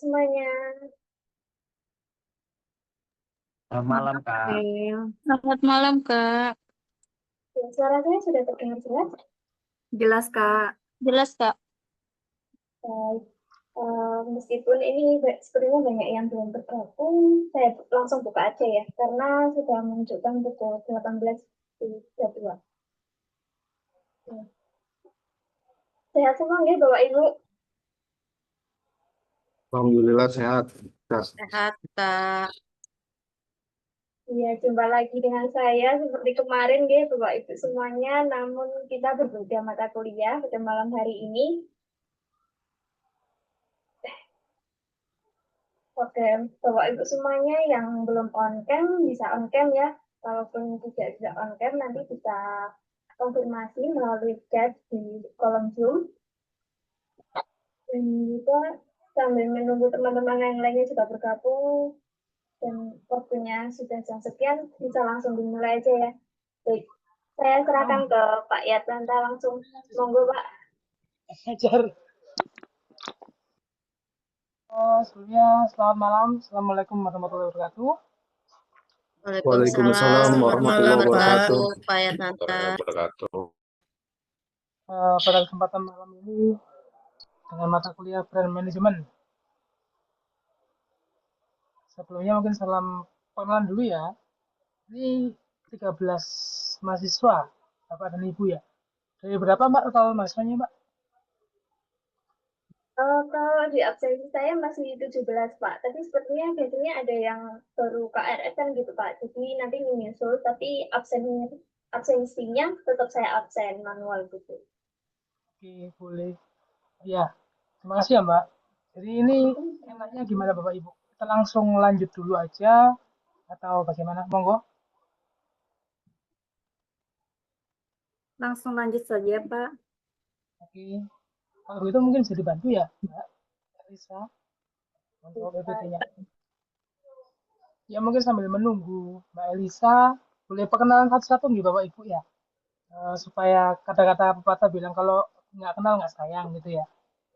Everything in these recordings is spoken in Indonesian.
semuanya. Selamat malam, Kak. Selamat malam, Kak. Ya, suara saya sudah terdengar jelas? Jelas, Kak. Jelas, Kak. Baik. Meskipun ini sepertinya banyak yang belum bergabung, saya langsung buka aja ya, karena sudah menunjukkan pukul 18.32. Ya. Sehat semua nggih, Bapak Ibu? Alhamdulillah sehat. Kak. Sehat, Kak. Iya, jumpa lagi dengan saya seperti kemarin nggih, Bapak Ibu semuanya, namun kita berbeda mata kuliah pada malam hari ini. Oke, Bapak Ibu semuanya yang belum on cam bisa on cam ya. Kalaupun tidak on cam nanti bisa konfirmasi melalui chat di kolom Zoom. Dan juga sambil menunggu teman-teman yang lainnya juga bergabung dan waktunya sudah jam sekian, bisa langsung dimulai aja ya. Baik, saya serahkan ke Pak Yatanta langsung. Monggo Pak. Ajar. Sebelumnya selamat malam. Assalamualaikum warahmatullahi wabarakatuh. Waalaikumsalam warahmatullahi wabarakatuh. Pak Yatanta. Pada kesempatan malam ini dengan mata kuliah Brand Management. Sebelumnya mungkin salam pengenalan dulu ya. Ini 13 mahasiswa, Bapak dan Ibu ya. Dari berapa Mbak total mahasiswanya Mbak? Kalau di absensi saya masih 17 Pak, tapi sepertinya biasanya ada yang baru KRS-an gitu Pak, jadi nanti menyusul, tapi absensinya tetap saya absen manual gitu. Oke, boleh. Ya, terima kasih ya Mbak. Jadi ini enaknya gimana Bapak Ibu? Kita langsung lanjut dulu aja atau bagaimana? Monggo. Langsung lanjut saja, Pak. Oke. Kalau begitu mungkin bisa dibantu ya Mbak Risa untuk PPT-nya. Ya mungkin sambil menunggu Mbak Elisa, boleh perkenalan satu-satu nih Bapak Ibu ya, supaya kata-kata pepatah bilang kalau nggak kenal nggak sayang gitu ya.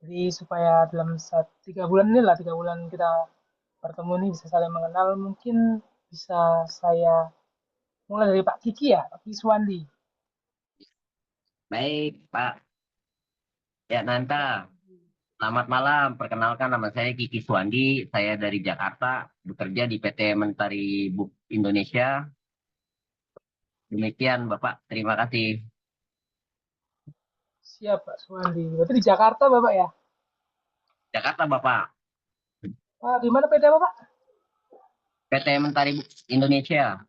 Jadi supaya dalam 3 bulan ini lah, 3 bulan kita bertemu ini bisa saling mengenal, mungkin bisa saya mulai dari Pak Kiki ya, Pak Kiki Suwandi. Baik, Pak. Ya, Nanta. Selamat malam. Perkenalkan nama saya Kiki Suwandi. Saya dari Jakarta, bekerja di PT Mentari Book Indonesia. Demikian, Bapak. Terima kasih. Siap Pak Suwandi. Berarti di Jakarta Bapak ya? Jakarta, Bapak. Di mana PT Bapak? PT Mentari Book Indonesia.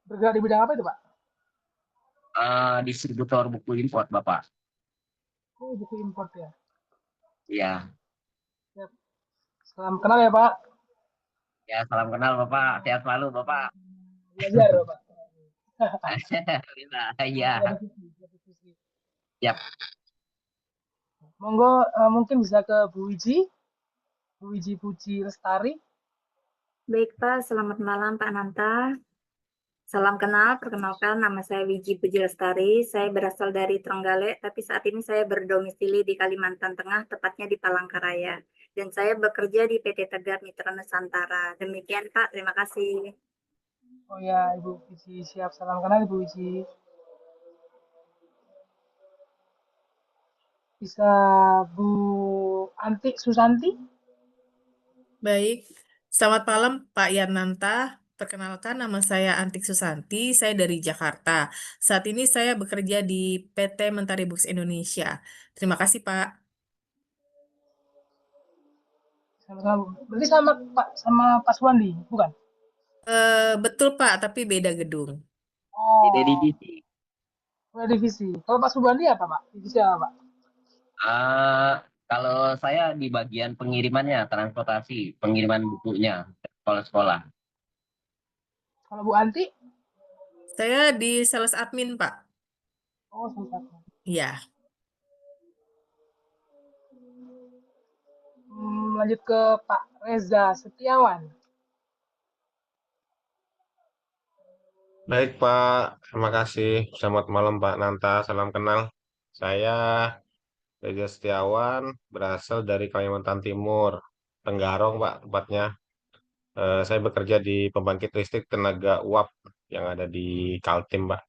Bergerak di bidang apa itu Pak? Distributor buku import, Bapak. Oh, buku import ya. Ya, Siap. Salam kenal ya Pak. ya, salam kenal, Bapak. Sehat selalu, Bapak. Belajar Bapak. Alhamdulillah. Ya, Siap diskusi. siap. Monggo mungkin bisa ke Bu Wiji. Bu Wiji Puji Lestari. Baik, Pak. Selamat malam, Pak Nanta. Salam kenal, perkenalkan nama saya Wiji Puji Lestari. Saya berasal dari Trenggalek, tapi saat ini saya berdomisili di Kalimantan Tengah, tepatnya di Palangkaraya. Dan saya bekerja di PT Tegar Mitra Nusantara. Demikian, Pak. Terima kasih. Oh ya, Ibu Wiji siap. Salam kenal Ibu Wiji. Bisa Bu Antik Susanti. Baik, selamat malam Pak Yananta. Perkenalkan nama saya Antik Susanti, saya dari Jakarta. Saat ini saya bekerja di PT Mentari Books Indonesia. Terima kasih Pak. Sama-sama Bu. Berarti sama Pak Suwandi, bukan? Betul Pak, tapi beda gedung. Beda Oh, divisi. beda divisi. Kalau Pak Suwandi apa Pak? Divisi apa Pak? Ah, kalau saya di bagian pengirimannya, transportasi, pengiriman bukunya ke sekolah-sekolah. Kalau Bu Anti? Saya di sales admin Pak. Oh, sama. Iya. Lanjut ke Pak Reza Setiawan. Baik Pak, terima kasih. Selamat malam Pak Nanta, salam kenal. Saya Reza Setiawan, berasal dari Kalimantan Timur, Tenggarong, Pak, tepatnya. Saya bekerja di pembangkit listrik tenaga uap yang ada di Kaltim, Pak.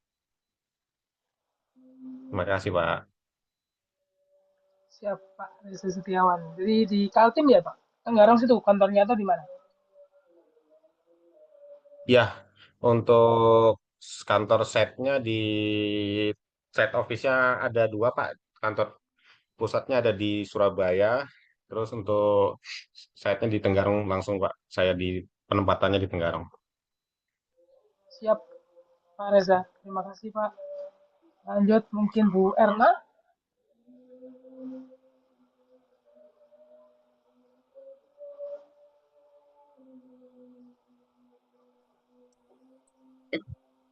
Terima kasih, Pak. Siap, Pak Reza Setiawan. Jadi di Kaltim ya, Pak? Tenggarong situ kantornya atau di mana? Ya, untuk kantor setnya di set office-nya ada dua, Pak. Kantor pusatnya ada di Surabaya, terus untuk setnya di Tenggarong langsung, Pak. Saya di penempatannya di Tenggarong. Siap, Pak Reza. Terima kasih, Pak. Lanjut mungkin Bu Erna.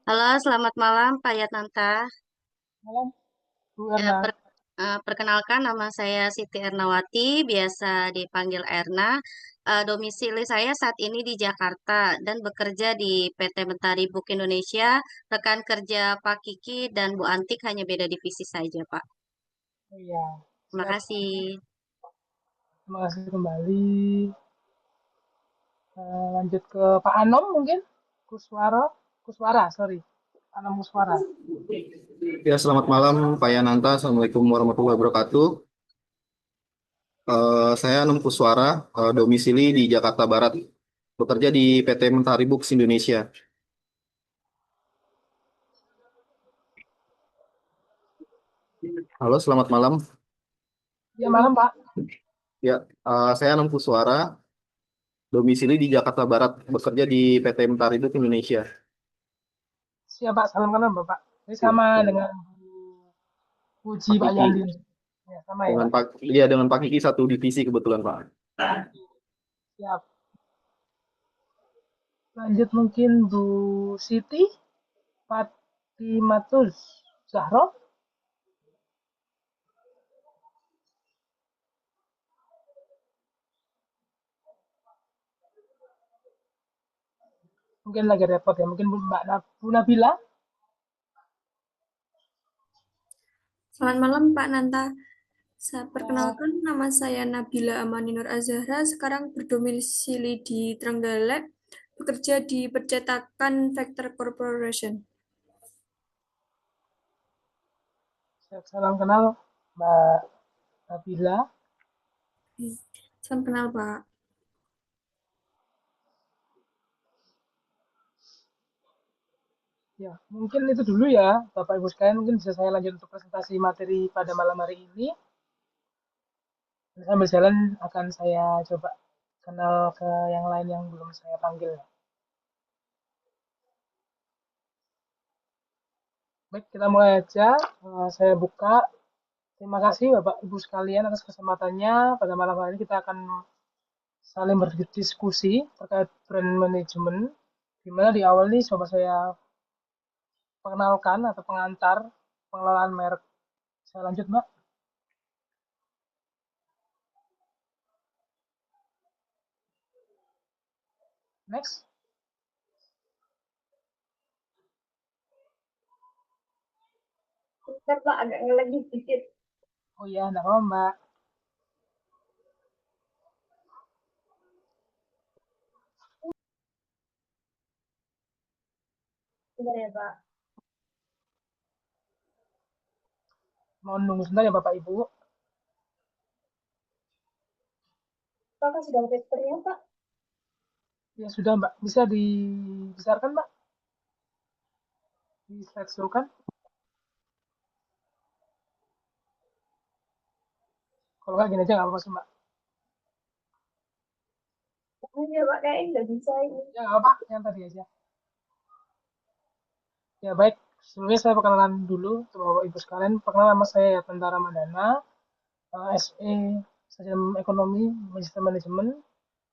Halo, selamat malam Pak Yatnanta. Malam, Bu Ya, Erna. perkenalkan nama saya Siti Ernawati, biasa dipanggil Erna. Domisili saya saat ini di Jakarta dan bekerja di PT Mentari Book Indonesia. Rekan kerja Pak Kiki dan Bu Antik hanya beda divisi saja, Pak. Oh iya, Terima siap. kasih. Terima kasih kembali. Lanjut ke Pak Anom mungkin. Kuswara, sorry. Anom Kuswara. Ya, selamat malam, Pak Yananta. Assalamualaikum warahmatullahi wabarakatuh. Saya Anum Kuswara, domisili di Jakarta Barat. Bekerja di PT Mentari Books Indonesia. Halo, selamat malam. Ya malam Pak. Ya, saya Anum Kuswara, domisili di Jakarta Barat. Bekerja di PT Mentari Books Indonesia. Siap Pak, salam kenal Bapak. Ini Ya, sama dengan Bu Puji Pak Pak Kiki. Yandin. Ya, sama ya Dengan Pak. Dengan Pak Kiki satu divisi kebetulan, Pak. Siap. Lanjut mungkin Bu Siti Fatimatus Zahro. Mungkin lagi repot ya. Mungkin Bu Nabila. Selamat malam Pak Nanta. Saya Ya, perkenalkan nama saya Nabila Amani Nur Azahra, sekarang berdomisili di Trenggalek, bekerja di percetakan Vector Corporation. salam kenal Mbak Nabila. Salam kenal Pak. Ya, mungkin itu dulu ya, Bapak Ibu sekalian. Mungkin bisa saya lanjut untuk presentasi materi pada malam hari ini. Sambil jalan akan saya coba kenal ke yang lain yang belum saya panggil. Baik, kita mulai aja. Saya buka. Terima kasih Bapak Ibu sekalian atas kesempatannya. Pada malam hari ini kita akan saling berdiskusi terkait brand management. Di mana di awal ini coba saya perkenalkan atau pengantar pengelolaan merek. Saya lanjut, Mbak. Next. Bentar Pak, agak ngelag dikit. Oh iya, enggak apa Mbak. Bentar ya Pak. Mohon nunggu sebentar ya Bapak Ibu. Apakah sudah ada papernya Pak? Ya sudah Mbak, bisa dibesarkan Mbak? Di slide show kan? Kalau nggak gini aja nggak apa-apa sih Mbak. Oh iya Pak, kayaknya nggak bisa ini. Ya nggak apa, yang tadi aja. Ya baik, sebelumnya saya perkenalan dulu untuk Bapak Ibu sekalian. Perkenalan nama saya Tentara Ramadana, SE Sarjana Ekonomi Magister Manajemen.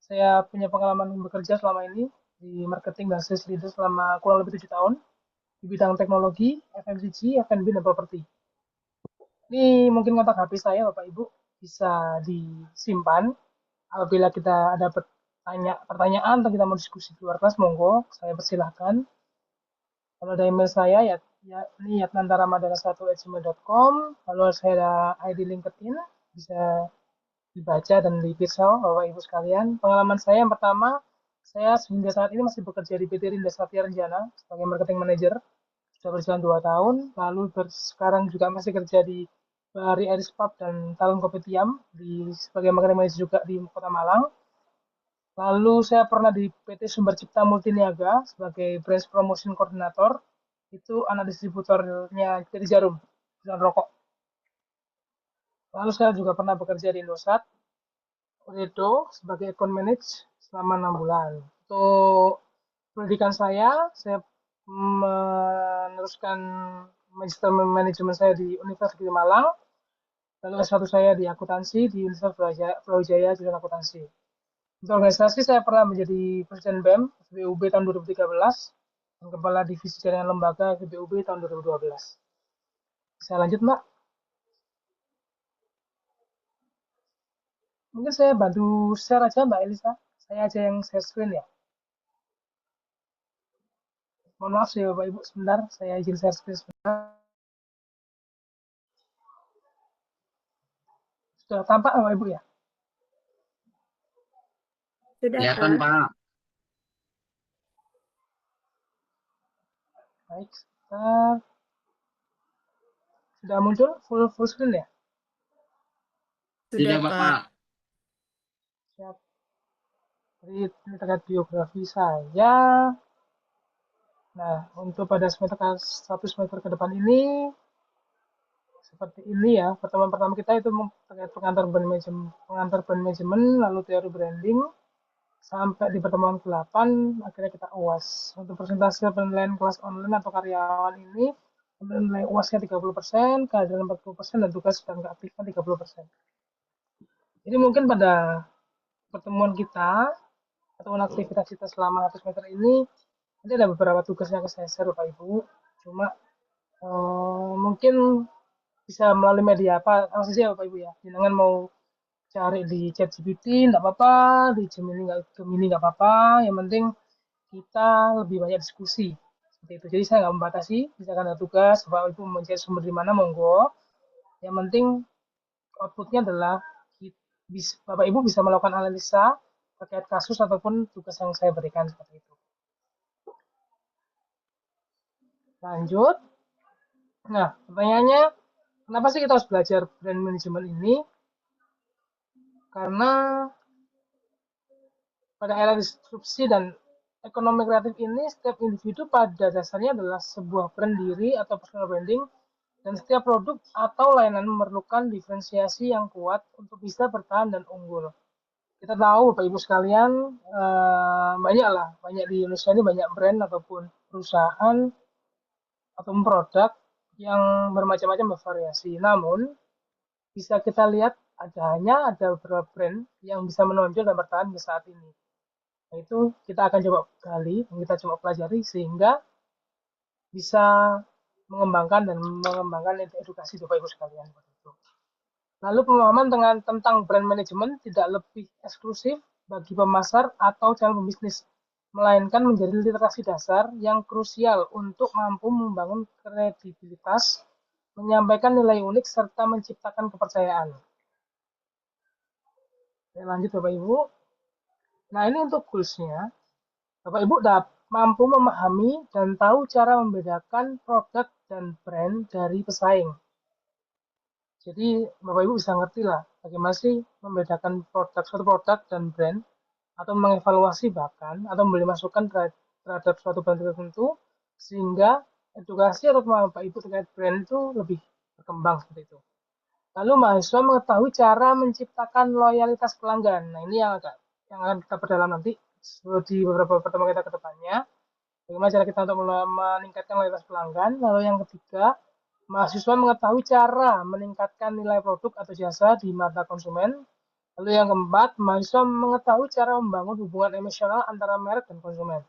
Saya punya pengalaman bekerja selama ini di marketing dan sales leader selama kurang lebih 7 tahun di bidang teknologi, FMCG, F&B, dan properti. Ini mungkin kontak HP saya Bapak Ibu bisa disimpan. Apabila kita ada pertanyaan atau kita mau diskusi di luar kelas, monggo saya persilahkan. Kalau ada email saya ya ya ini yatnantaramadana1@gmail.com. Lalu saya ada ID LinkedIn, bisa dibaca dan dipisau Bapak Ibu sekalian. Pengalaman saya yang pertama, saya hingga saat ini masih bekerja di PT Rinda Satya Renjana sebagai marketing manager, sudah berjalan 2 tahun. Lalu sekarang juga masih kerja di Bahari Iris Pub dan Talon Kopitiam sebagai marketing manager juga di Kota Malang. Lalu saya pernah di PT Sumber Cipta Multiniaga sebagai Brand Promotion Coordinator. Itu anak distributornya PT Jarum, perusahaan rokok. Lalu saya juga pernah bekerja di Indosat, Redo sebagai account manager selama 6 bulan. Untuk pendidikan saya meneruskan magister manajemen saya di Universitas Giri Malang. Lalu S1 saya di akuntansi di Universitas Brawijaya jurusan akuntansi. Untuk organisasi saya pernah menjadi Presiden BEM FBUB tahun 2013 dan Kepala Divisi Jaringan Lembaga FBUB tahun 2012. Saya lanjut, Mbak. Mungkin saya bantu share aja, Mbak Elisa. Saya aja yang share screen ya. Mohon maaf ya Bapak Ibu, sebentar. Saya izin share screen sebentar. Sudah tampak Bapak Ibu ya? Sudah, Kelihatan, Pak. Pak. Baik, sebentar. Sudah muncul full screen ya? Sudah, Pak. Pak. Siap. Jadi ini terkait biografi saya. Nah, untuk pada semester 1 semester ke depan ini, seperti ini ya. Pertemuan pertama kita itu terkait pengantar brand management, lalu teori branding, sampai di pertemuan ke-8 akhirnya kita UAS. Untuk persentase penilaian kelas online atau karyawan ini, nilai UASnya 30%, kehadiran 40%, dan tugas dan keaktifan 30%. Jadi mungkin pada pertemuan kita, atau aktivitas kita selama 1 semester ini, nanti ada beberapa tugas yang saya share Bapak Ibu. Cuma mungkin bisa melalui media apa saja Bapak Ibu ya. Jangan mau cari di ChatGPT nggak apa-apa, di Gemini nggak apa-apa. Yang penting kita lebih banyak diskusi seperti itu. Jadi saya nggak membatasi, misalkan ada tugas Bapak Ibu mencari sumber di mana monggo. Yang penting outputnya adalah Bapak Ibu bisa melakukan analisa terkait kasus ataupun tugas yang saya berikan seperti itu. Lanjut. Nah, pertanyaannya, kenapa sih kita harus belajar brand management ini? Karena pada era disrupsi dan ekonomi kreatif ini, setiap individu pada dasarnya adalah sebuah brand diri atau personal branding, dan setiap produk atau layanan memerlukan diferensiasi yang kuat untuk bisa bertahan dan unggul. Kita tahu Bapak Ibu sekalian, banyak di Indonesia ini banyak brand ataupun perusahaan ataupun produk yang bermacam-macam bervariasi. Namun, bisa kita lihat hanya ada beberapa brand yang bisa menonjol dan bertahan di saat ini. Nah, itu kita akan coba gali, kita coba pelajari sehingga bisa mengembangkan edukasi Bapak Ibu sekalian. Lalu pemahaman tentang brand management tidak lebih eksklusif bagi pemasar atau calon pembisnis, melainkan menjadi literasi dasar yang krusial untuk mampu membangun kredibilitas, menyampaikan nilai unik, serta menciptakan kepercayaan. Oke, lanjut Bapak Ibu. Nah, ini untuk goals-nya. Bapak Ibu mampu memahami dan tahu cara membedakan produk dan brand dari pesaing. Jadi, Bapak Ibu bisa ngerti lah bagaimana sih membedakan suatu produk dan brand, atau mengevaluasi bahkan, atau memberi masukan terhadap suatu brand tertentu, sehingga edukasi atau pemahaman Bapak Ibu terkait brand itu lebih berkembang seperti itu. Lalu mahasiswa mengetahui cara menciptakan loyalitas pelanggan. Nah, ini yang akan kita perdalam nanti di beberapa pertemuan kita ke depannya. Bagaimana cara kita untuk meningkatkan loyalitas pelanggan. Lalu yang ketiga, mahasiswa mengetahui cara meningkatkan nilai produk atau jasa di mata konsumen. Lalu yang keempat, mahasiswa mengetahui cara membangun hubungan emosional antara merek dan konsumen.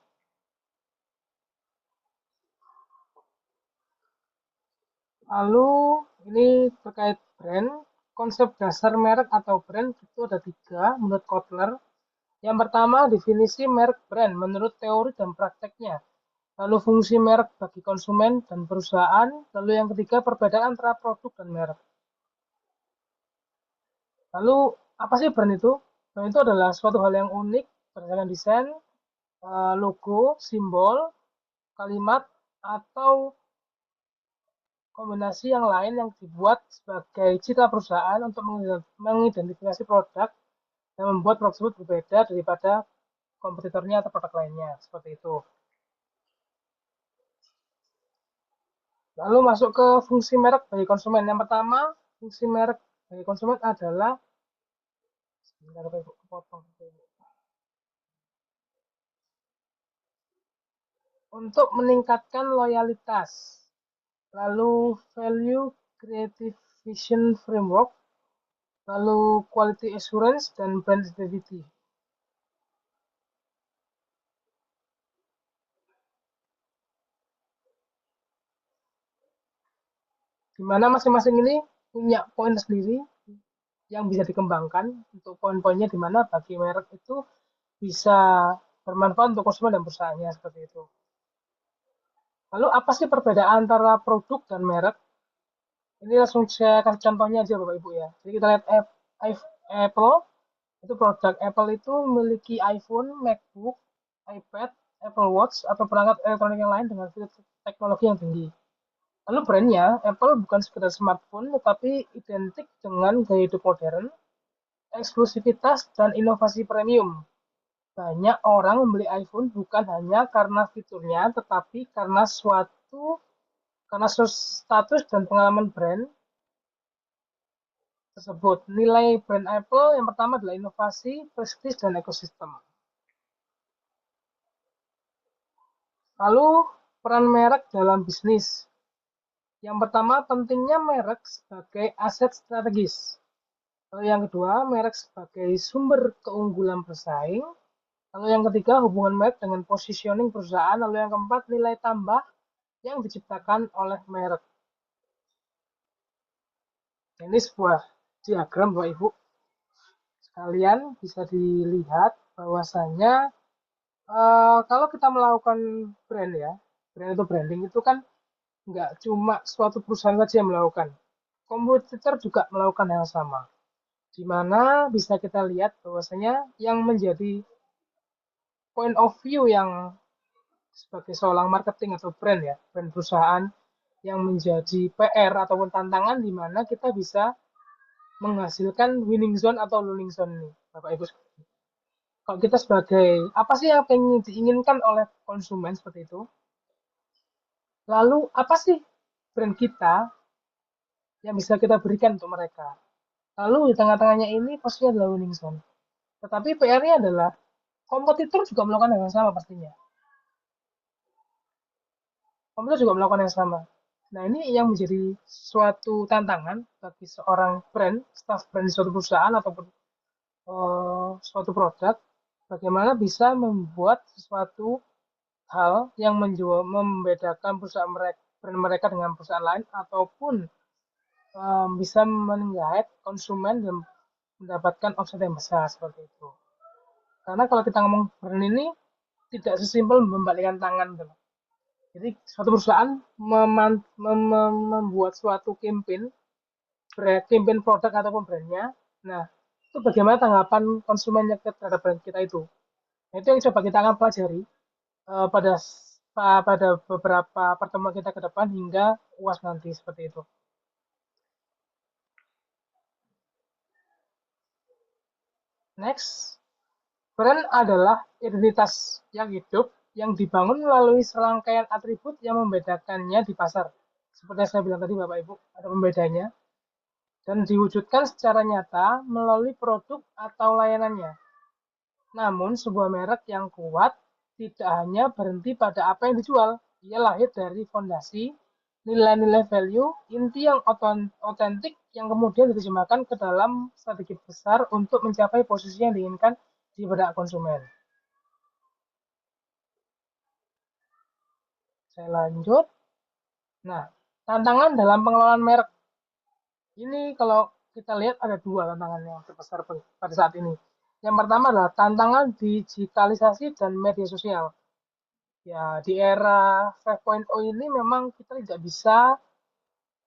Lalu ini terkait brand, konsep dasar merek atau brand itu ada 3 menurut Kotler. Yang pertama, definisi merek brand menurut teori dan prakteknya. lalu fungsi merek bagi konsumen dan perusahaan, lalu yang ketiga perbedaan antara produk dan merek. Lalu apa sih brand itu? Brand itu adalah suatu hal yang unik berdasarkan desain, logo, simbol, kalimat, atau kombinasi yang lain yang dibuat sebagai citra perusahaan untuk mengidentifikasi produk dan membuat produk tersebut berbeda daripada kompetitornya atau produk lainnya, seperti itu. Lalu masuk ke fungsi merek bagi konsumen. Yang pertama, fungsi merek bagi konsumen adalah untuk meningkatkan loyalitas. Lalu value creation framework, lalu quality assurance, dan brand identity. Di mana masing-masing ini punya poin sendiri yang bisa dikembangkan untuk poin-poinnya, di mana bagi merek itu bisa bermanfaat untuk konsumen dan perusahaannya, seperti itu. Lalu apa sih perbedaan antara produk dan merek? Ini langsung saya kasih contohnya aja Bapak Ibu ya. Jadi kita lihat Apple, itu produk Apple itu memiliki iPhone, MacBook, iPad, Apple Watch, atau perangkat elektronik yang lain dengan fitur teknologi yang tinggi. Lalu brandnya, Apple bukan sekedar smartphone, tetapi identik dengan gaya hidup modern, eksklusivitas, dan inovasi premium. Banyak orang membeli iPhone bukan hanya karena fiturnya, tetapi karena status dan pengalaman brand tersebut. Nilai brand Apple yang pertama adalah inovasi, prestis, dan ekosistem. Lalu peran merek dalam bisnis. Yang pertama, pentingnya merek sebagai aset strategis. Lalu yang kedua, merek sebagai sumber keunggulan bersaing. Lalu yang ketiga, hubungan merek dengan positioning perusahaan. Lalu yang keempat, nilai tambah yang diciptakan oleh merek. Ini sebuah diagram Bapak Ibu. Sekalian bisa dilihat bahwasanya kalau kita melakukan brand ya, brand itu branding itu kan nggak cuma suatu perusahaan saja yang melakukan. Kompetitor juga melakukan hal sama. Di mana bisa kita lihat bahwasanya yang menjadi point of view yang sebagai seorang marketing atau brand ya, brand perusahaan yang menjadi PR ataupun tantangan di mana kita bisa menghasilkan winning zone atau losing zone ini, Bapak Ibu. Kalau kita sebagai apa sih yang ingin diinginkan oleh konsumen seperti itu? Lalu apa sih brand kita yang bisa kita berikan untuk mereka? Lalu di tengah-tengahnya ini posisinya adalah winning zone. Tetapi PR-nya adalah kompetitor juga melakukan hal yang sama pastinya. Kompetitor juga melakukan yang sama. Nah, ini yang menjadi suatu tantangan bagi seorang brand, staff brand di suatu perusahaan ataupun suatu produk, bagaimana bisa membuat sesuatu hal yang membedakan perusahaan mereka, brand mereka dengan perusahaan lain, ataupun bisa menggait konsumen dan mendapatkan omset yang besar seperti itu. Karena kalau kita ngomong brand ini tidak sesimpel membalikkan tangan, gitu. Jadi suatu perusahaan membuat suatu campaign produk ataupun brandnya. Nah, itu bagaimana tanggapan konsumennya terhadap brand kita itu. Nah, itu yang coba kita akan pelajari pada beberapa pertemuan kita ke depan hingga UAS nanti seperti itu. Next, brand adalah identitas yang hidup yang dibangun melalui serangkaian atribut yang membedakannya di pasar. Seperti yang saya bilang tadi Bapak Ibu, ada pembedanya. Dan diwujudkan secara nyata melalui produk atau layanannya. Namun, sebuah merek yang kuat tidak hanya berhenti pada apa yang dijual. Ia lahir dari fondasi, nilai-nilai value, inti yang otentik yang kemudian diterjemahkan ke dalam strategi besar untuk mencapai posisi yang diinginkan di benak konsumen. Saya lanjut. Nah, tantangan dalam pengelolaan merek. Ini kalau kita lihat ada dua tantangan yang terbesar pada saat ini. Yang pertama adalah tantangan digitalisasi dan media sosial. Ya, di era 5.0 ini memang kita tidak bisa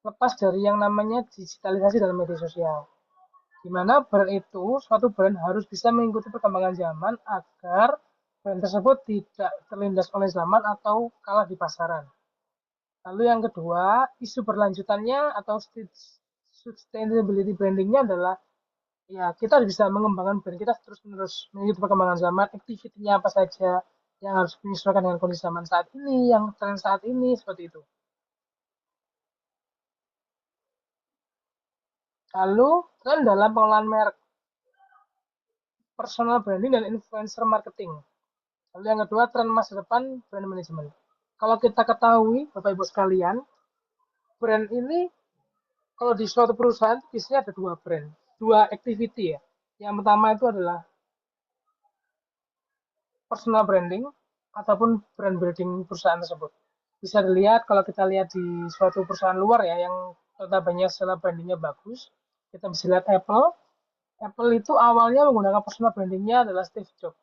lepas dari yang namanya digitalisasi dalam media sosial. Di mana brand itu, suatu brand harus bisa mengikuti perkembangan zaman agar brand tersebut tidak terlindas oleh zaman atau kalah di pasaran. Lalu yang kedua, isu berlanjutannya atau sustainability brandingnya adalah ya kita harus bisa mengembangkan brand kita terus-menerus mengikuti perkembangan zaman, activity-nya apa saja yang harus menyesuaikan dengan kondisi zaman saat ini, yang tren saat ini, seperti itu. Lalu, tren dalam pengelolaan merek, personal branding dan influencer marketing. Lalu yang kedua, tren masa depan brand management. Kalau kita ketahui, Bapak Ibu sekalian, brand ini kalau di suatu perusahaan biasanya ada dua brand, dua activity ya. Yang pertama itu adalah personal branding ataupun brand building perusahaan tersebut. Bisa dilihat kalau kita lihat di suatu perusahaan luar ya yang notabene secara brandingnya bagus, kita bisa lihat Apple. Apple itu awalnya menggunakan personal brandingnya adalah Steve Jobs.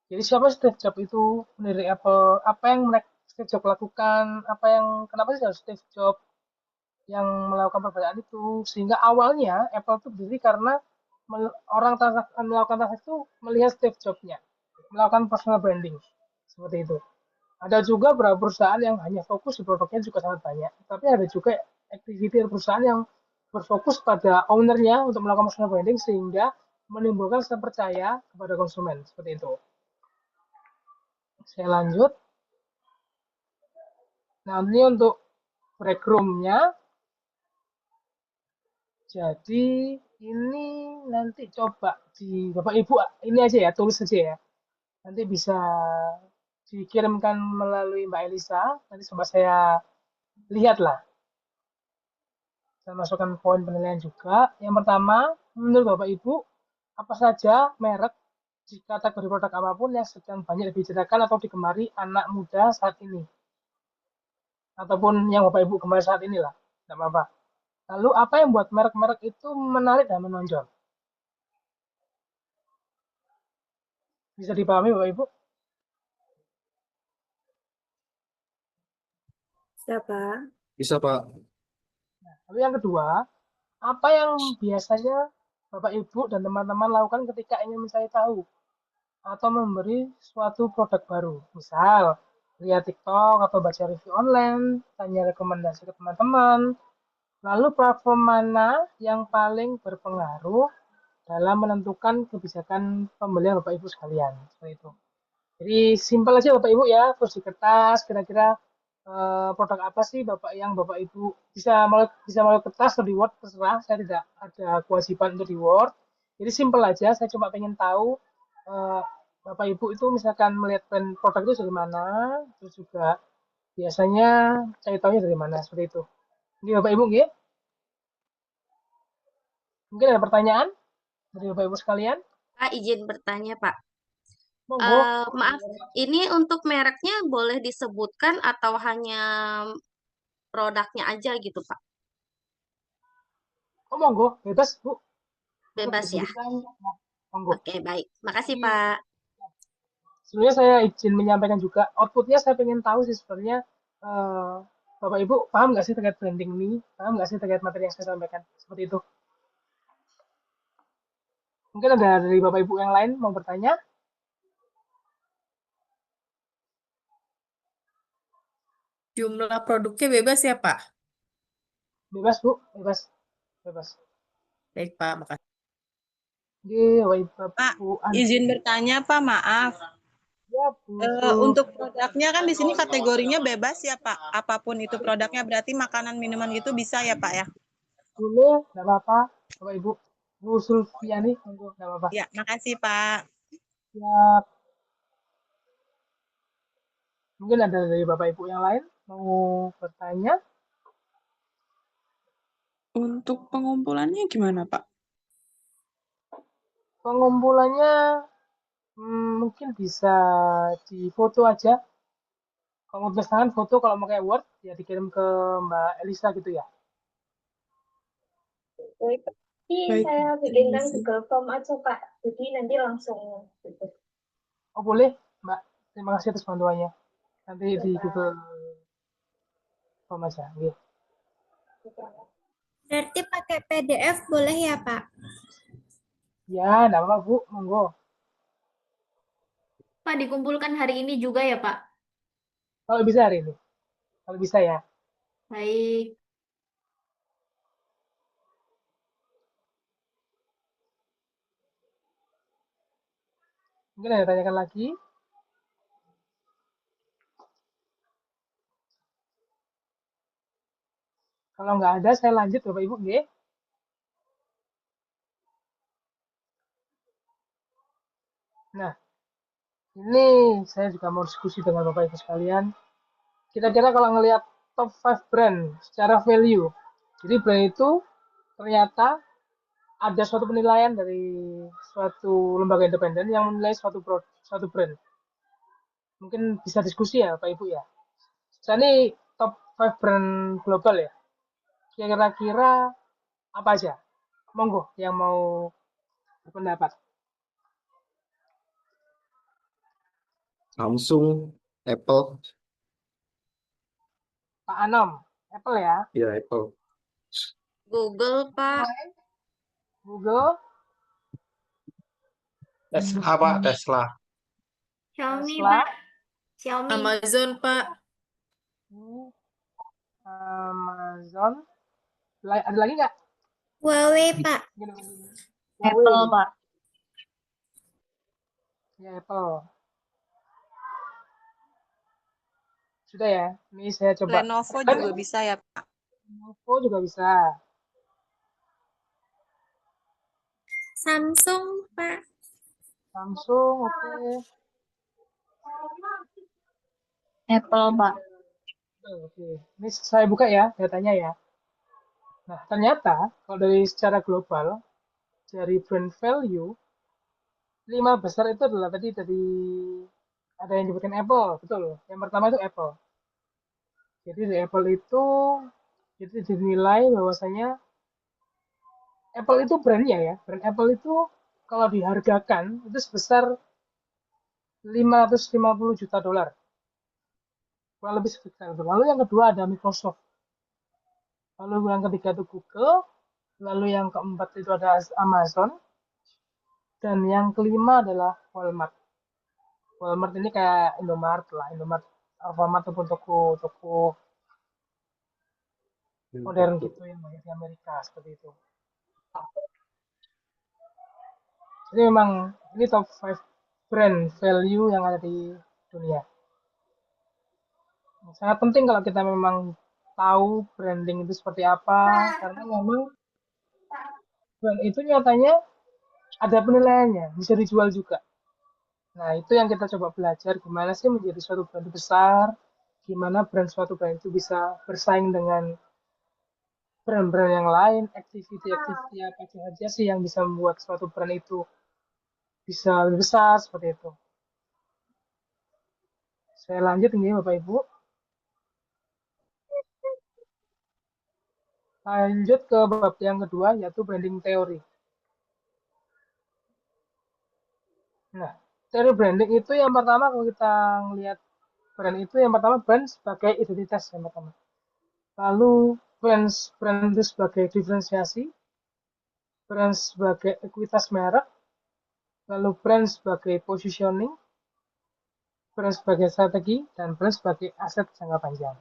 Jadi siapa Steve Jobs itu pendiri Apple? Apa yang Steve Jobs lakukan? Kenapa sih harus Steve Jobs yang melakukan perbedaan itu? Sehingga awalnya Apple itu berdiri karena orang melakukan transaksi itu melihat Steve Jobs-nya, melakukan personal branding seperti itu. Ada juga beberapa perusahaan yang hanya fokus di produknya juga sangat banyak, tapi ada juga activity perusahaan yang berfokus pada ownernya untuk melakukan personal branding sehingga menimbulkan rasa percaya kepada konsumen seperti itu. Saya lanjut. Nah, ini untuk break room-nya. Jadi ini nanti coba di Bapak Ibu ini aja ya, tulis aja ya. Nanti bisa dikirimkan melalui Mbak Elisa. Nanti coba saya lihat lah. Saya masukkan poin penilaian juga. Yang pertama, menurut Bapak Ibu, apa saja merek di kategori produk apapun yang sedang banyak dibicarakan atau digemari anak muda saat ini? Ataupun yang Bapak Ibu gemari saat inilah, tidak apa-apa. Lalu apa yang buat merek-merek itu menarik dan menonjol? Bisa dipahami Bapak Ibu? Siapa? Bisa, Pak. Lalu yang kedua, apa yang biasanya Bapak Ibu dan teman-teman lakukan ketika ingin mencari tahu atau memberi suatu produk baru? Misal, lihat TikTok atau baca review online, tanya rekomendasi ke teman-teman. Lalu platform mana yang paling berpengaruh dalam menentukan kebijakan pembelian Bapak Ibu sekalian? Seperti itu. Jadi simpel aja Bapak Ibu ya, terus di kertas kira-kira produk apa sih Bapak Ibu bisa melalui kertas atau di Word terserah, saya tidak ada kewajiban untuk di Word. Jadi simpel aja, saya cuma pengen tahu Bapak Ibu itu misalkan melihat produk itu dari mana, terus juga biasanya cari tahunya dari mana, seperti itu. Ini Bapak Ibu nggih? Mungkin ada pertanyaan dari Bapak Ibu sekalian? Pak, izin bertanya, Pak. Monggo. Maaf, ini untuk mereknya boleh disebutkan atau hanya produknya aja gitu, Pak? Oh monggo, bebas Bu. Bebas ya? Monggo. Oke, baik. Makasih, Pak. Sebenarnya saya izin menyampaikan juga, outputnya saya pengen tahu sih sebenarnya Bapak Ibu paham nggak sih terkait branding ini? Paham nggak sih terkait materi yang saya sampaikan? Seperti itu. Mungkin ada dari Bapak Ibu yang lain mau bertanya? Jumlah produknya bebas ya, Pak? Bebas Bu, bebas. Bebas. Baik, Pak. Makasih. Oke, Bapak Pak, Ibu. izin bertanya, Pak, maaf. Ya, Untuk produknya kan di sini kategorinya bebas ya, Pak. Apapun itu produknya berarti makanan minuman gitu bisa ya, Pak ya? boleh, nggak apa-apa, Bapak Ibu. Bu Sulfiani, monggo, nggak apa-apa. Ya, makasih, Pak. Ya, mungkin ada dari Bapak Ibu yang lain mau bertanya? Untuk pengumpulannya gimana, Pak? Pengumpulannya mungkin bisa di foto aja. Kalau mau tulis tangan foto, kalau mau kayak Word ya dikirim ke Mbak Elisa gitu ya. Baik, tapi Baik, saya terima bikinkan kasih. Google Form aja Pak, jadi nanti langsung gitu. Oh boleh, Mbak. Terima kasih atas bantuannya. Nanti di Google Form aja. Nggih. Berarti pakai PDF boleh ya, Pak? Ya, enggak apa-apa, Bu. Monggo. Pak, dikumpulkan hari ini juga ya, Pak? Kalau bisa hari ini. Kalau bisa ya. Baik. Mungkin ada tanyakan lagi. Kalau nggak ada, saya lanjut Bapak Ibu, nggih. Nah, ini saya juga mau diskusi dengan Bapak Ibu sekalian. Kira-kira kalau ngelihat top 5 brand secara value, jadi brand itu ternyata ada suatu penilaian dari suatu lembaga independen yang menilai suatu brand. Mungkin bisa diskusi ya Bapak Ibu ya. Saya ini top 5 brand global ya. Kira-kira apa aja? Monggo yang mau berpendapat. Samsung, Apple, Pak Anom, Apple ya. ya Apple. Google, Pak. Google, Tesla, Pak, Tesla. Xiaomi, Tesla, Pak. Xiaomi. Amazon, Pak. Amazon. Ada lagi nggak? Huawei, Pak. Apple, Pak. Ya, Apple. Sudah ya. Ini saya coba. Lenovo juga bisa ya, Pak? Lenovo juga bisa. Samsung, Pak. Samsung, oke. Apple, Pak. Oke. Ini saya buka ya datanya ya. Nah, ternyata kalau dari secara global, dari brand value, 5 besar itu adalah tadi ada yang disebutkan Apple, betul. Yang pertama itu Apple. Jadi di Apple itu dinilai bahwasanya Apple itu brandnya ya. Brand Apple itu kalau dihargakan itu sebesar 550 juta dolar. Kurang lebih sekitar itu. Lalu yang kedua ada Microsoft. Lalu yang ketiga itu Google. Lalu yang keempat itu ada Amazon. Dan yang kelima adalah Walmart. Walmart ini kayak Indomaret lah. Indomaret, Alfamart ataupun toko modern gitu yang banyak di Amerika seperti itu. Jadi memang ini top 5 brand value yang ada di dunia. Sangat penting kalau kita memang tahu branding itu seperti apa, karena memang brand itu nyatanya ada penilaiannya, bisa dijual juga. Nah, itu yang kita coba belajar, gimana sih menjadi suatu brand besar, gimana suatu brand itu bisa bersaing dengan brand-brand yang lain, activity-activity apa saja sih yang bisa membuat suatu brand itu bisa lebih besar, seperti itu. Saya lanjut ini Bapak Ibu. Lanjut ke bab yang kedua, yaitu branding teori. Nah, teori branding itu yang pertama kalau kita ngelihat brand itu yang pertama brand sebagai identitas yang pertama. Lalu brand itu sebagai diferensiasi, brand sebagai ekuitas merek, lalu brand sebagai positioning, brand sebagai strategi, dan brand sebagai aset jangka panjang.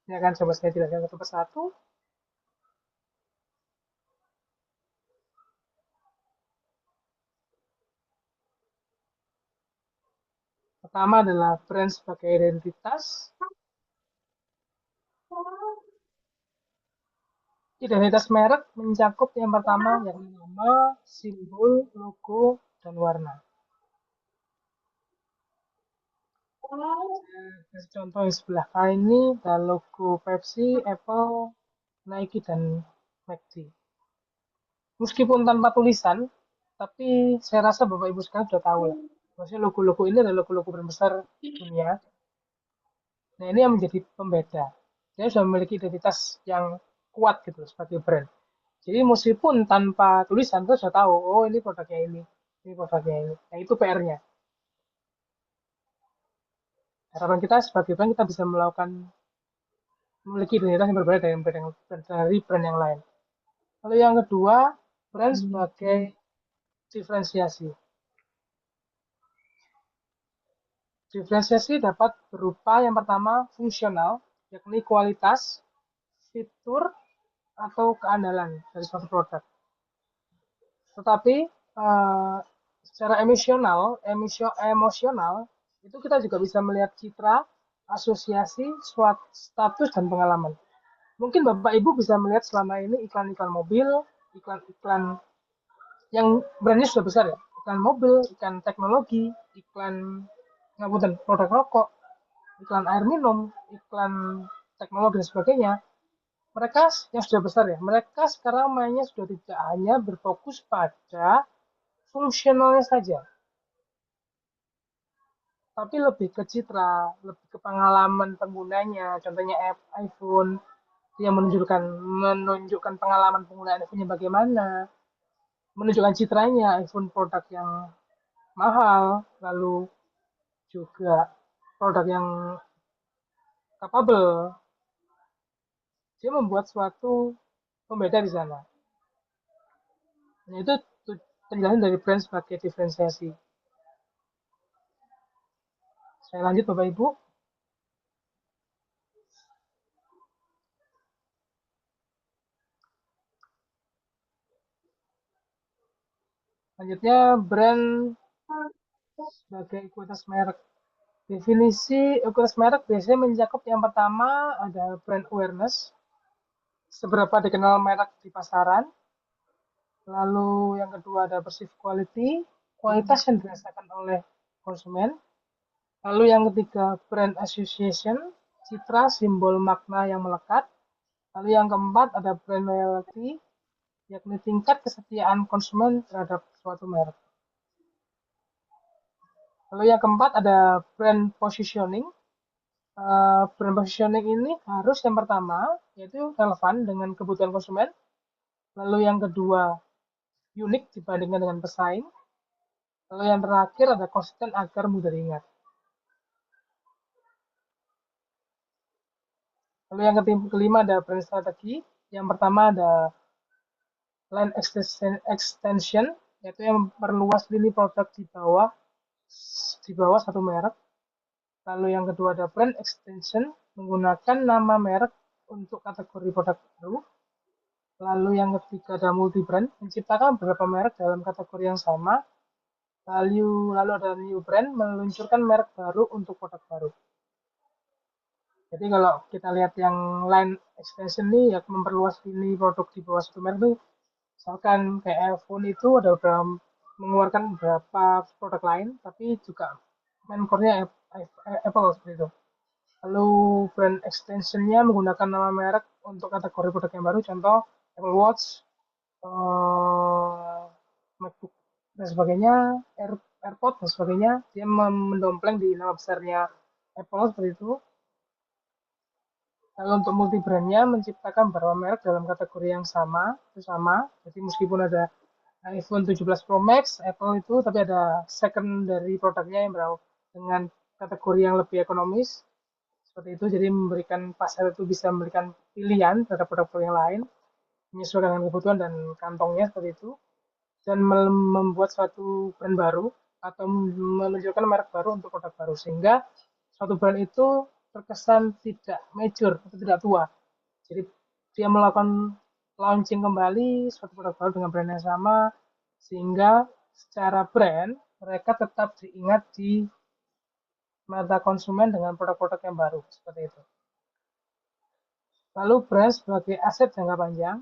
Ini akan coba saya jelaskan satu persatu. Pertama adalah brand sebagai identitas. Identitas merek mencakup yang pertama yakni nama, simbol, logo, dan warna. Kasih contoh yang sebelah kanan ini ada logo Pepsi, Apple, Nike, dan McD. Meskipun tanpa tulisan, tapi saya rasa Bapak Ibu sekalian sudah tahu lah. Maksudnya logo-logo ini adalah logo-logo brand besar dunia. Nah, ini yang menjadi pembeda. Dia sudah memiliki identitas yang kuat gitu sebagai brand. Jadi meskipun tanpa tulisan kita sudah tahu, oh ini produknya ini produknya ini. Nah, itu PR-nya. Harapan kita sebagai brand kita bisa memiliki identitas yang berbeda dari brand yang lain. Lalu yang kedua, brand sebagai diferensiasi. Diferensiasi dapat berupa yang pertama fungsional, yakni kualitas, fitur, atau keandalan dari suatu produk. Tetapi secara emosional itu kita juga bisa melihat citra, asosiasi, status, dan pengalaman. Mungkin Bapak Ibu bisa melihat selama ini iklan-iklan mobil, iklan-iklan yang brandnya sudah besar ya, iklan mobil, iklan teknologi, iklan produk rokok, iklan air minum, iklan teknologi dan sebagainya. Mereka yang sudah besar ya, mereka sekarang mainnya sudah tidak hanya berfokus pada fungsionalnya saja, tapi lebih ke citra, lebih ke pengalaman penggunanya. Contohnya iPhone, dia menunjukkan pengalaman penggunaan iPhone-nya bagaimana, menunjukkan citranya iPhone produk yang mahal, lalu juga produk yang capable. Dia membuat suatu pembeda di sana. Nah, itu penjelasan dari brand sebagai diferensiasi. Saya lanjut Bapak Ibu. Selanjutnya brand sebagai ekuitas merek. Definisi ekuitas merek biasanya mencakup yang pertama ada brand awareness, seberapa dikenal merek di pasaran. Lalu yang kedua ada perceived quality, kualitas yang dirasakan oleh konsumen. Lalu yang ketiga brand association, citra, simbol, makna yang melekat. Lalu yang keempat ada brand loyalty, yakni tingkat kesetiaan konsumen terhadap suatu merek. Lalu yang keempat ada brand positioning. Brand positioning ini harus yang pertama yaitu relevan dengan kebutuhan konsumen. Lalu yang kedua unik dibandingkan dengan pesaing. Lalu yang terakhir ada konsisten agar mudah diingat. Lalu yang kelima ada brand strategi. Yang pertama ada line extension, yaitu yang memperluas lini produk di bawah satu merek. Lalu yang kedua ada brand extension, menggunakan nama merek untuk kategori produk baru. Lalu yang ketiga ada multi brand, menciptakan beberapa merek dalam kategori yang sama. Lalu ada new brand, meluncurkan merek baru untuk produk baru. Jadi kalau kita lihat yang line extension ini ya memperluas lini produk di bawah satu merek itu, misalkan kayak iPhone itu ada mengeluarkan beberapa produk lain, tapi juga main core-nya Apple seperti itu. Lalu brand extension-nya menggunakan nama merek untuk kategori produk yang baru, contoh Apple Watch, MacBook dan sebagainya, AirPod dan sebagainya. Dia mendompleng di nama besarnya Apple seperti itu. Lalu untuk multi brand-nya menciptakan beberapa merek dalam kategori yang sama, Jadi meskipun ada iPhone 17 Pro Max, Apple itu, tapi ada secondary produknya yang dengan kategori yang lebih ekonomis. Seperti itu, jadi memberikan pasar itu bisa memberikan pilihan terhadap produk-produk yang lain, menyesuaikan dengan kebutuhan dan kantongnya seperti itu, dan membuat suatu brand baru atau menunjukkan merek baru untuk produk baru, sehingga suatu brand itu terkesan tidak mature atau tidak tua. Jadi dia melakukan launching kembali suatu produk baru dengan brand yang sama, sehingga secara brand mereka tetap diingat di mata konsumen dengan produk-produk yang baru seperti itu. Lalu brand sebagai aset jangka panjang,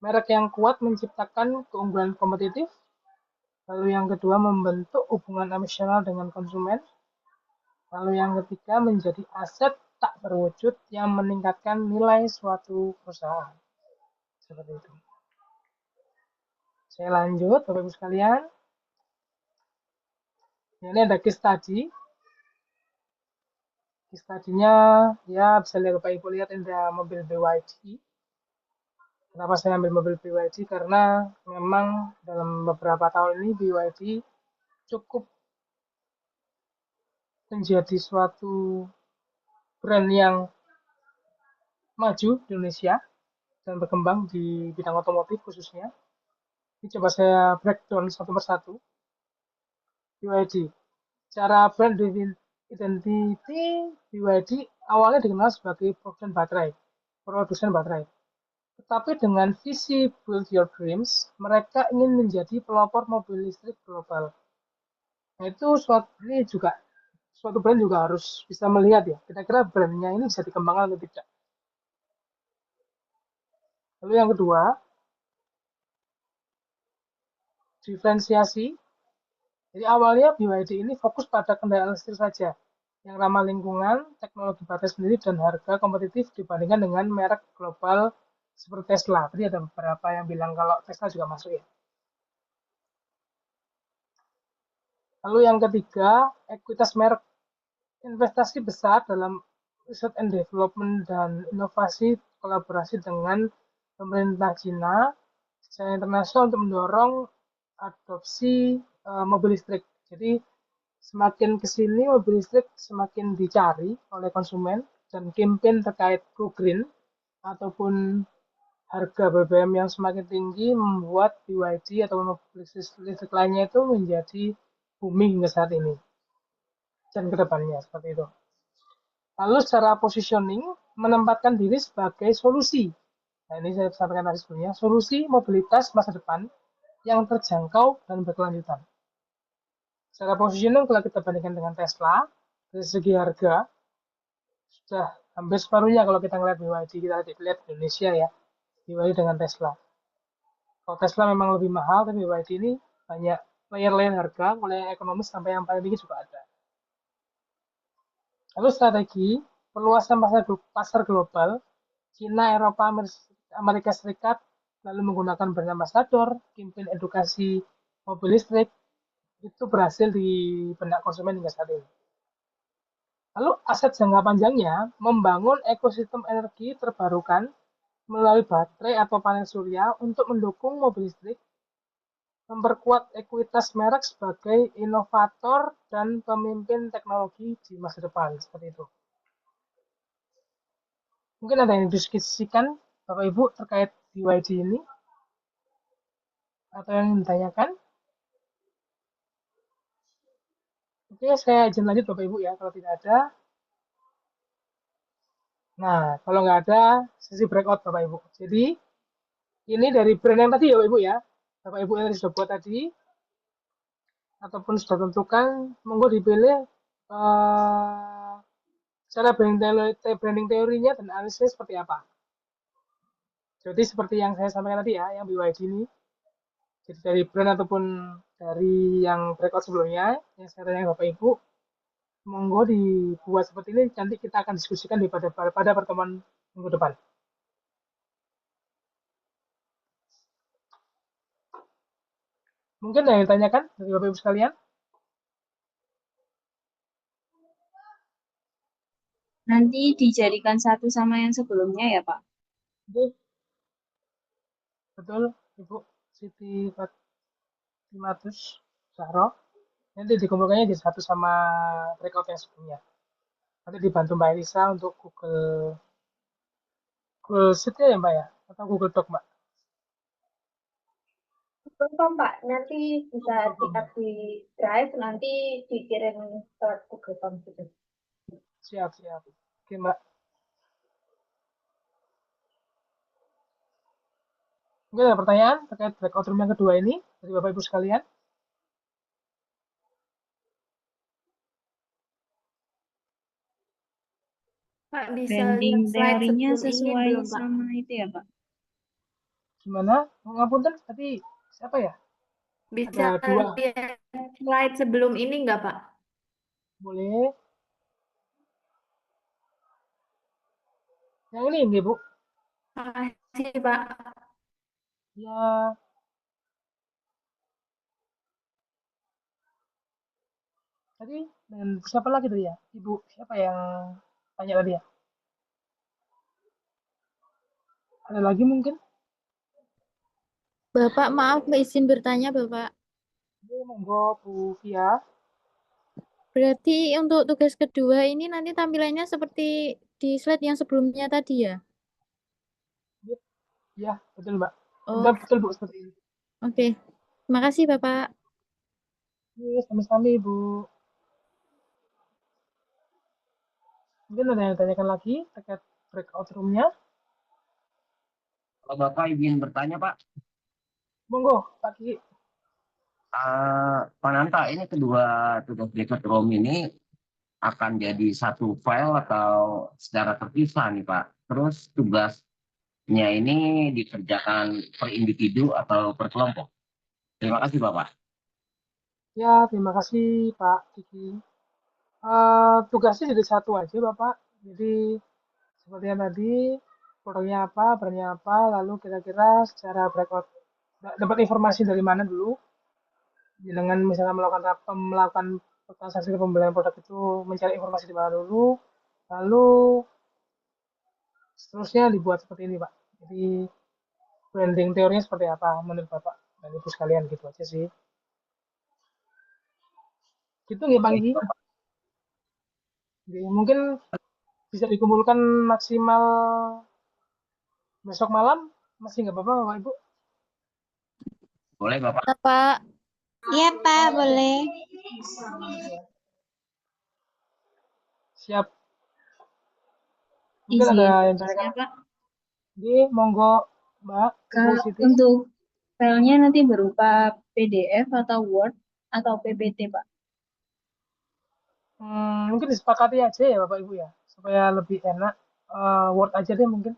merek yang kuat menciptakan keunggulan kompetitif. Lalu yang kedua membentuk hubungan emosional dengan konsumen. Lalu yang ketiga menjadi aset tak berwujud yang meningkatkan nilai suatu perusahaan. Seperti itu. Saya lanjut, Bapak Ibu sekalian. Ini ada case study. Case study-nya ya bisa lihat Bapak Ibu lihat ada mobil BYD. Kenapa saya ambil mobil BYD? Karena memang dalam beberapa tahun ini BYD cukup menjadi suatu brand yang maju di Indonesia dan berkembang di bidang otomotif khususnya. Ini coba saya breakdown satu persatu. BYD. Cara brand identity BYD awalnya dikenal sebagai produsen baterai. Tetapi dengan visi Build Your Dreams, mereka ingin menjadi pelopor mobil listrik global. Nah, itu suatu brand juga harus bisa melihat ya, kira-kira brandnya ini bisa dikembangkan atau tidak. Lalu yang kedua, diferensiasi. Jadi awalnya BYD ini fokus pada kendaraan listrik saja, yang ramah lingkungan, teknologi baterai sendiri, dan harga kompetitif dibandingkan dengan merek global seperti Tesla. Tadi ada beberapa yang bilang kalau Tesla juga masuk ya. Lalu yang ketiga, ekuitas merek. Investasi besar dalam riset and development dan inovasi kolaborasi dengan pemerintah Cina secara internasional untuk mendorong adopsi mobil listrik. Jadi semakin ke sini mobil listrik semakin dicari oleh konsumen dan campaign terkait Go Green ataupun harga BBM yang semakin tinggi membuat BYD atau mobil listrik lainnya itu menjadi booming hingga saat ini dan kedepannya seperti itu. Lalu secara positioning menempatkan diri sebagai solusi. Nah, ini saya sampaikan tadi sebelumnya, solusi mobilitas masa depan yang terjangkau dan berkelanjutan. Secara positioning kalau kita bandingkan dengan Tesla, dari segi harga sudah hampir separuhnya kalau kita ngeliat BYD, kita lihat Indonesia ya, BYD dengan Tesla. Kalau Tesla memang lebih mahal, tapi BYD ini banyak layer-layer harga, mulai yang ekonomis sampai yang paling tinggi juga ada. Lalu strategi perluasan pasar global, Cina, Eropa, Amerika Serikat, lalu menggunakan brand ambassador, campaign edukasi mobil listrik, itu berhasil di benak konsumen hingga saat ini. Lalu aset jangka panjangnya, membangun ekosistem energi terbarukan melalui baterai atau panel surya untuk mendukung mobil listrik, memperkuat ekuitas merek sebagai inovator dan pemimpin teknologi di masa depan, seperti itu. Mungkin ada yang didiskusikan Bapak Ibu terkait BYD ini? Atau yang ditanyakan? Oke, saya izin lanjut Bapak Ibu ya, kalau tidak ada. Nah, kalau nggak ada, sesi breakout Bapak Ibu. Jadi, ini dari brand yang tadi ya Bapak Ibu ya. Bapak Ibu yang sudah buat tadi, ataupun sudah tentukan, monggo dipilih cara branding teorinya dan analisisnya seperti apa. Jadi seperti yang saya sampaikan tadi ya, yang BYD ini. Jadi dari brand ataupun dari yang breakout sebelumnya, yang saya tanya Bapak Ibu, monggo dibuat seperti ini, nanti kita akan diskusikan pada pertemuan minggu depan. Mungkin ada yang ditanyakan dari Bapak Ibu sekalian? Nanti dijadikan satu sama yang sebelumnya ya, Pak? Betul, Ibu Siti Fatimatus Zahro. Nanti dikumpulkannya jadi satu sama breakout yang sebelumnya. Nanti dibantu Mbak Elisa untuk Google Sheet ya Mbak ya? Atau Google Doc Mbak? Google Form Pak, nanti bisa di-up di Drive, nanti dikirim ke Google Form gitu. Siap. Oke Mbak. Mungkin ada pertanyaan terkait breakout room yang kedua ini dari Bapak Ibu sekalian? Pak, bisa Branding lihat slide teorinya sebelum ini sesuai belum, Pak? sama itu ya, Pak? Gimana? Ngapunten, tadi siapa ya? Bisa Ada dua. lihat slide sebelum ini nggak, Pak? Boleh. Yang ini Bu. Makasih, Pak. Ya. Tadi dengan siapa lagi tadi ya? Ibu siapa yang tanya tadi ya? Ada lagi mungkin? Bapak, maaf izin bertanya, Bapak. Monggo Bu Via. Berarti untuk tugas kedua ini nanti tampilannya seperti di slide yang sebelumnya tadi ya? Ya, betul Mbak. Oh, Benar betul Bu seperti ini. oke. Terima kasih Bapak. Iya, sama-sama Ibu. Mungkin ada yang tanyakan lagi terkait breakout room-nya? Kalau Bapak izin bertanya, Pak, Monggo, Pak Ki. Pak Nanta, ini kedua tugas berikut room ini akan jadi satu file atau secara terpisah nih, Pak? Terus tugasnya ini dikerjakan per individu atau per kelompok? Terima kasih, Bapak. Ya, terima kasih Pak Kiki. Tugasnya jadi satu aja Bapak. Jadi seperti yang tadi, produknya apa, perannya apa, lalu kira-kira secara breakout dapat informasi dari mana dulu, dengan misalnya melakukan transaksi pembelian produk itu mencari informasi di mana dulu, lalu seterusnya dibuat seperti ini Pak. Jadi branding teorinya seperti apa menurut Bapak dan Ibu sekalian, gitu aja sih. Gitu nggih Pak Kiki. Jadi, mungkin bisa dikumpulkan maksimal besok malam, masih nggak apa-apa Bapak Ibu? Boleh, Bapak? Pak. Iya Pak, boleh. Siap. Mungkin ada yang tanyakan? Pak. Oke, monggo Mbak, Ibu Siti. Untuk filenya nanti berupa PDF atau Word atau PPT, Pak? Mungkin disepakati aja ya Bapak Ibu ya, supaya lebih enak. Word aja deh mungkin.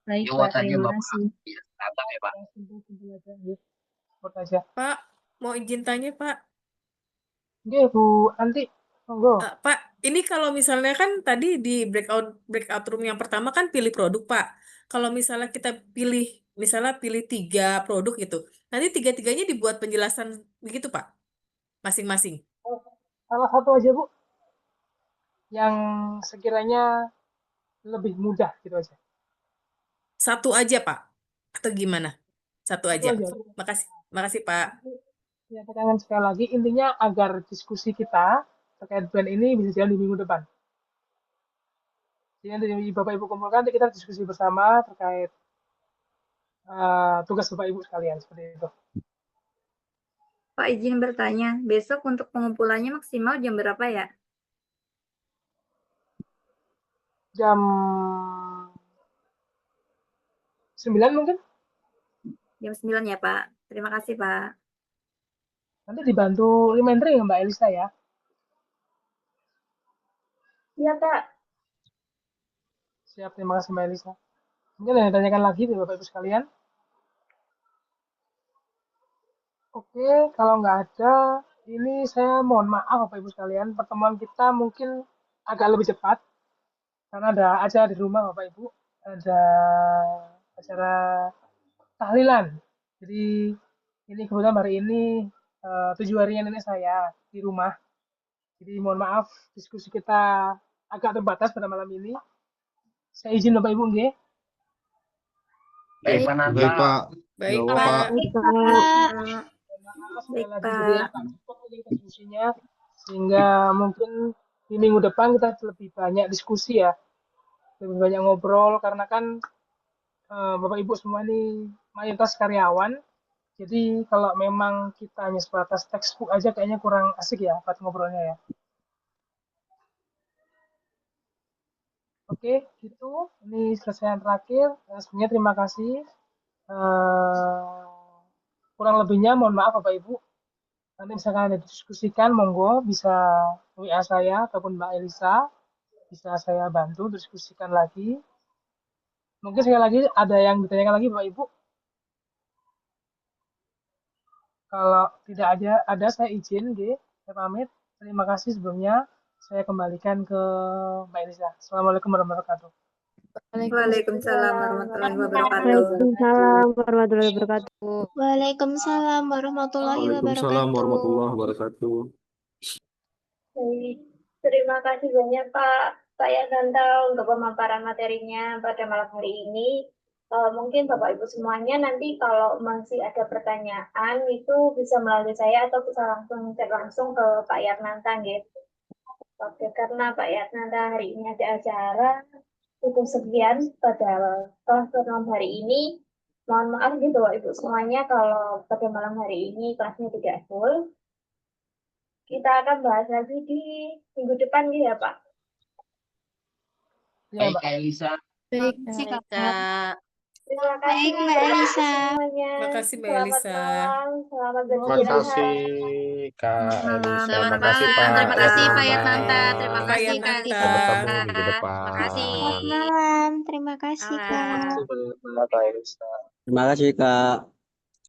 Baik, Ya, Pak. Word aja, Terima Bapak. kasih. Ya, sabar ya, Pak. Simpel aja, ya. Word aja. Pak, mau izin tanya, Pak. Oke, Bu Anti, monggo. Pak, ini kalau misalnya kan tadi di breakout room yang pertama kan pilih produk, Pak. Kalau misalnya kita pilih 3 produk gitu, nanti tiga-tiganya dibuat penjelasan begitu, Pak, masing-masing. Salah satu aja Bu, yang sekiranya lebih mudah gitu aja. Satu aja, Pak, atau gimana? Satu Satu aja. aja. Makasih, Pak. Ya, tekankan sekali lagi, intinya agar diskusi kita terkait brand ini bisa jalan di minggu depan. Jadi nanti Bapak Ibu kumpulkan, nanti kita diskusi bersama terkait tugas Bapak Ibu sekalian, seperti itu. Pak izin bertanya, besok untuk pengumpulannya maksimal jam berapa ya? Jam 9 mungkin? Jam 9 ya, Pak. Terima kasih, Pak. Nanti dibantu reminder ya Mbak Elisa ya. Iya, Pak. Siap, terima kasih Mbak Elisa. Mungkin ada yang tanyakan lagi dari Bapak Ibu sekalian. Oke, kalau nggak ada, ini saya mohon maaf Bapak Ibu sekalian, pertemuan kita mungkin agak lebih cepat, karena ada acara di rumah Bapak Ibu, ada acara tahlilan. Jadi ini kebetulan hari ini 7 harinya nenek saya di rumah. Jadi mohon maaf diskusi kita agak terbatas pada malam ini. Saya izin Bapak Ibu nggih. Baik, Pak Nanta. Baik, Pak. Baik, Ya, Pak. Pak. Baik, Pak. Maaf sekali lagi jadi agak cepat mungkin diskusinya, sehingga mungkin di minggu depan kita lebih banyak diskusi ya, lebih banyak ngobrol, karena kan Bapak Ibu semua ini mayoritas karyawan. Jadi kalau memang kita hanya sebatas textbook aja kayaknya kurang asik ya buat ngobrolnya ya. Oke, gitu. Ini selesai yang terakhir. Sebenarnya terima kasih. Kurang lebihnya mohon maaf Bapak Ibu. Nanti misalkan ada diskusikan, monggo bisa WA saya ataupun Mbak Elisa. Bisa saya bantu diskusikan lagi. Mungkin sekali lagi ada yang ditanyakan lagi Bapak Ibu. Kalau tidak ada saya izin, saya pamit. Terima kasih sebelumnya. Saya kembalikan ke Mbak Elisa. Assalamualaikum warahmatullahi wabarakatuh. Waalaikumsalam warahmatullahi wabarakatuh. Waalaikumsalam warahmatullahi wabarakatuh. Waalaikumsalam warahmatullahi Waalaikumsalam wabarakatuh. warahmatullahi wabarakatuh. Baik. Terima kasih banyak Pak Yananta untuk pemaparan materinya pada malam hari ini. Mungkin Bapak Ibu semuanya nanti kalau masih ada pertanyaan itu bisa melalui saya atau bisa langsung ke Pak Yarnanta gitu. Oke, karena Pak Yarnanta hari ini ada acara, cukup sekian pada kelas malam hari ini. Mohon maaf gitu Bapak Ibu semuanya kalau pada malam hari ini kelasnya tidak full. Kita akan bahas lagi di minggu depan gitu ya Pak. Ya, Baik, Mbak. Kak Elisa. Baik, Baik, Kak. Kak. Terima kasih Baik, Mbak Elisa. semuanya. Makasih Mbak Selamat Elisa. malam, selamat Terima beristirahat. kasih Kak Selamat malam, Elisa. Selamat Terima kasih malam. Pak Terima kasih Pak Yarnanta. Yarnanta. Terima Pak kasih Kak Yarnanta. Lisa. Sampai bertemu minggu Terima kasih. Selamat depan. malam. Terima kasih, Malam. Kak. Terima kasih Kak.